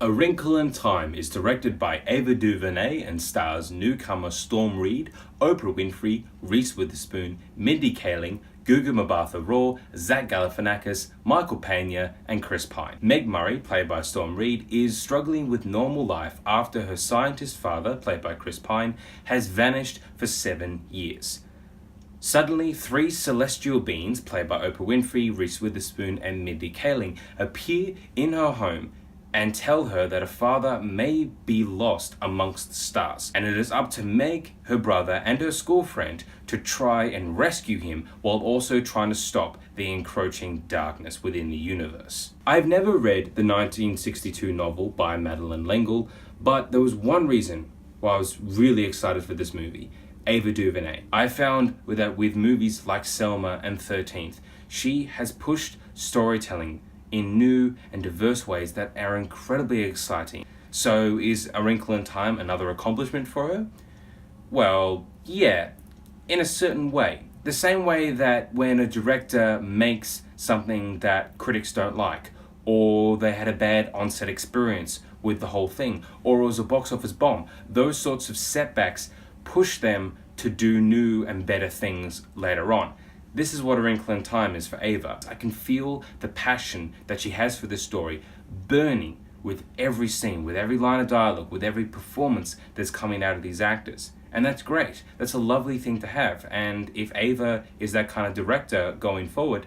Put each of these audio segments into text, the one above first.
A Wrinkle in Time is directed by Ava DuVernay and stars newcomer Storm Reid, Oprah Winfrey, Reese Witherspoon, Mindy Kaling, Gugu Mbatha-Raw, Zach Galifianakis, Michael Pena, and Chris Pine. Meg Murray, played by Storm Reid, is struggling with normal life after her scientist father, played by Chris Pine, has vanished for 7 years. Suddenly, 3 celestial beings, played by Oprah Winfrey, Reese Witherspoon, and Mindy Kaling, appear in her home and tell her that her father may be lost amongst the stars, and it is up to Meg, her brother, and her school friend to try and rescue him while also trying to stop the encroaching darkness within the universe. I've never read the 1962 novel by Madeleine L'Engle, but there was one reason why I was really excited for this movie: Ava DuVernay. I found that with movies like Selma and 13th, she has pushed storytelling in new and diverse ways that are incredibly exciting. So is A Wrinkle in Time another accomplishment for her? Well, yeah, in a certain way. The same way that when a director makes something that critics don't like, or they had a bad on-set experience with the whole thing, or it was a box office bomb, those sorts of setbacks push them to do new and better things later on. This is what A Wrinkle in Time is for Ava. I can feel the passion that she has for this story burning with every scene, with every line of dialogue, with every performance that's coming out of these actors. And that's great. That's a lovely thing to have. And if Ava is that kind of director going forward,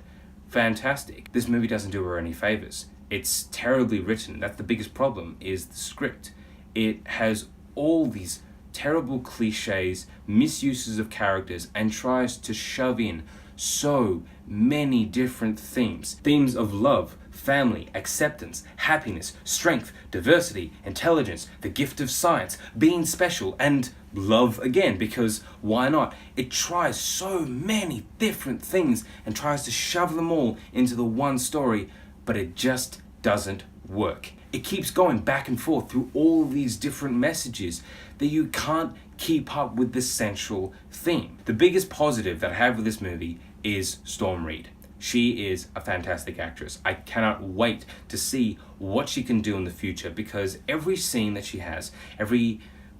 fantastic. This movie doesn't do her any favors. It's terribly written. That's the biggest problem, is the script. It has all these terrible cliches, misuses of characters, and tries to shove in so many different themes. Themes of love, family, acceptance, happiness, strength, diversity, intelligence, the gift of science, being special, and love again, because why not? It tries so many different things and tries to shove them all into the one story, but it just doesn't work. It keeps going back and forth through all these different messages that you can't keep up with the central theme. The biggest positive that I have with this movie is Storm Reid. She is a fantastic actress. I cannot wait to see what she can do in the future, because every scene that she has, every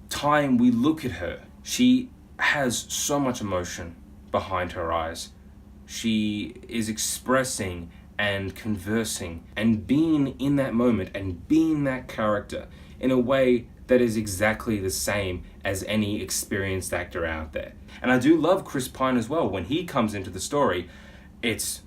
time we look at her, she has so much emotion behind her eyes. She is expressing and conversing and being in that moment and being that character in a way that is exactly the same as any experienced actor out there. And I do love Chris Pine as well. When he comes into the story, it's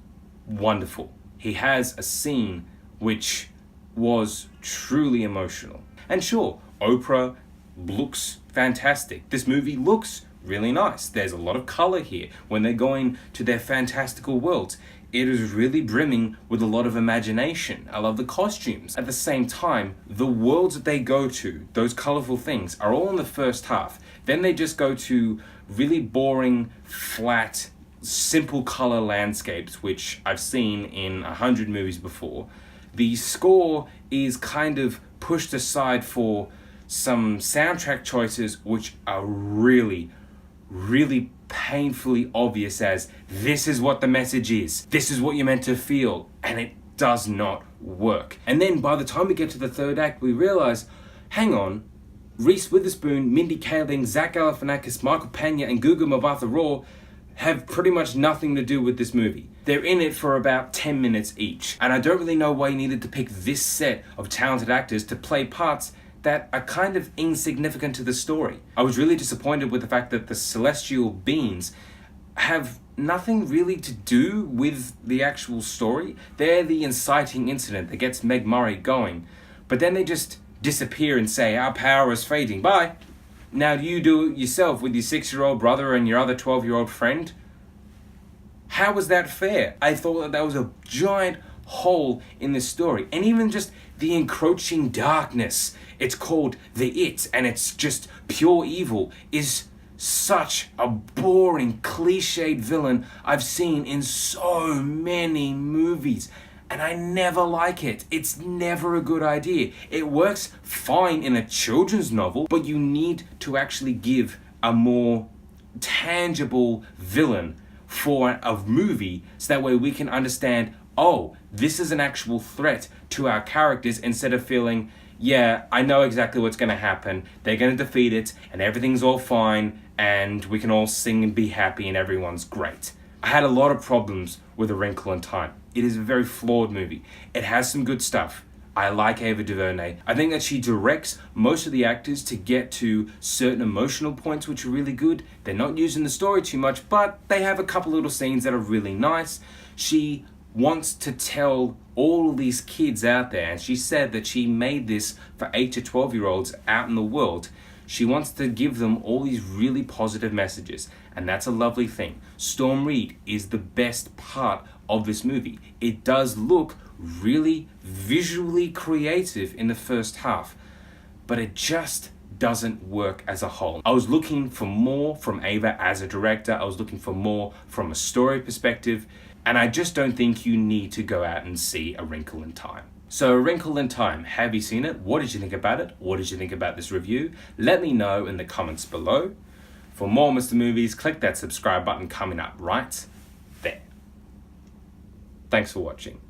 wonderful. He has a scene which was truly emotional. And sure, Oprah looks fantastic. This movie looks really nice. There's a lot of color here. When they're going to their fantastical worlds, it is really brimming with a lot of imagination. I love the costumes. At the same time, the worlds that they go to, those colorful things, are all in the first half. Then they just go to really boring, flat, simple color landscapes, which I've seen in 100 movies before. The score is kind of pushed aside for some soundtrack choices which are really painfully obvious as this is what the message is. This is what you're meant to feel. And it does not work. And then by the time we get to the third act, we realize, hang on, Reese Witherspoon, Mindy Kaling, Zach Galifianakis, Michael Pena, and Gugu Mbatha-Raw have pretty much nothing to do with this movie. They're in it for about 10 minutes each. And I don't really know why you needed to pick this set of talented actors to play parts that are kind of insignificant to the story. I was really disappointed with the fact that the celestial beings have nothing really to do with the actual story. They're the inciting incident that gets Meg Murray going. But then they just disappear and say, our power is fading, bye. Now you do it yourself with your 6-year-old brother and your other 12-year-old friend. How was that fair? I thought that was a giant hole in this story. And even just the encroaching darkness, it's called the It, and it's just pure evil, is such a boring, cliched villain I've seen in so many movies. And I never like it. It's never a good idea. It works fine in a children's novel, but you need to actually give a more tangible villain for a movie, so that way we can understand, oh, this is an actual threat to our characters, instead of feeling yeah, I know exactly what's going to happen. They're going to defeat it, and everything's all fine, and we can all sing and be happy, and everyone's great. I had a lot of problems with A Wrinkle in Time. It is a very flawed movie. It has some good stuff. I like Ava DuVernay. I think that she directs most of the actors to get to certain emotional points which are really good. They're not using the story too much, but they have a couple little scenes that are really nice. She wants to tell all of these kids out there, and she said that she made this for 8 to 12-year-olds out in the world. She wants to give them all these really positive messages, and that's a lovely thing. Storm Reid is the best part of this movie. It does look really visually creative in the first half, but it just doesn't work as a whole. I was looking for more from Ava as a director. I was looking for more from a story perspective, and I just don't think you need to go out and see A Wrinkle in Time. So, A Wrinkle in Time, have you seen it? What did you think about it? What did you think about this review? Let me know in the comments below. For more Mr. Movies, click that subscribe button coming up right there. Thanks for watching.